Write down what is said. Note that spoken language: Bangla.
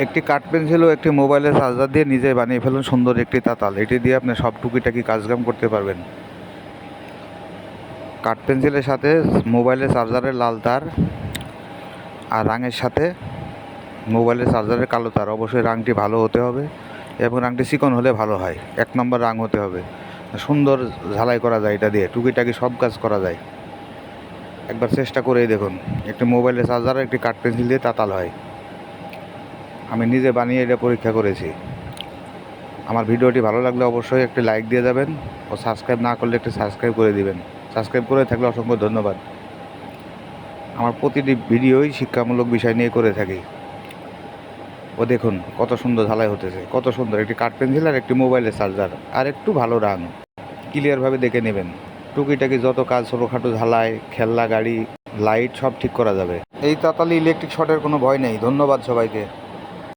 একটি কাঠ পেন্সিল ও একটি মোবাইলের চার্জার দিয়ে নিজে বানিয়ে ফেলুন সুন্দর একটি তাতাল। এটি দিয়ে আপনি সব টুকিটাকি কাজকাম করতে পারবেন। কাঠ পেন্সিলের সাথে মোবাইলের চার্জারের লাল তার আর রাঙের সাথে মোবাইলের চার্জারের কালো তার। অবশ্যই রাংটি ভালো হতে হবে এবং রাংটি চিকন হলে ভালো হয়। 1 নম্বর রাং হতে হবে। সুন্দর ঝালাই করা যায়, এটা দিয়ে টুকিটাকি সব কাজ করা যায়। একবার চেষ্টা করেই দেখুন, একটি মোবাইলের চার্জার একটি কাঠ পেন্সিল দিয়ে তাতাল হয়। আমি নিজে বানিয়ে এটা পরীক্ষা করেছি। আমার ভিডিওটি ভালো লাগলে অবশ্যই একটি লাইক দিয়ে যাবেন ও সাবস্ক্রাইব না করলে একটি সাবস্ক্রাইব করে দিবেন। সাবস্ক্রাইব করে থাকলে অসংখ্য ধন্যবাদ। আমার প্রতিটি ভিডিওই শিক্ষামূলক বিষয় নিয়ে করে থাকি। ও দেখুন কত সুন্দর ঝালাই হতেছে, কত সুন্দর একটি কাঠ পেন্সিল আর একটি মোবাইলের চার্জার আর একটু ভালো রাং। ক্লিয়ারভাবে দেখে নেবেন। টুকিটাকি যত কাজ ছোটোখাটো ঝালাই, খেলনা গাড়ি, লাইট সব ঠিক করা যাবে। এই তাতালি ইলেকট্রিক শর্টের কোনো ভয় নেই। ধন্যবাদ সবাইকে।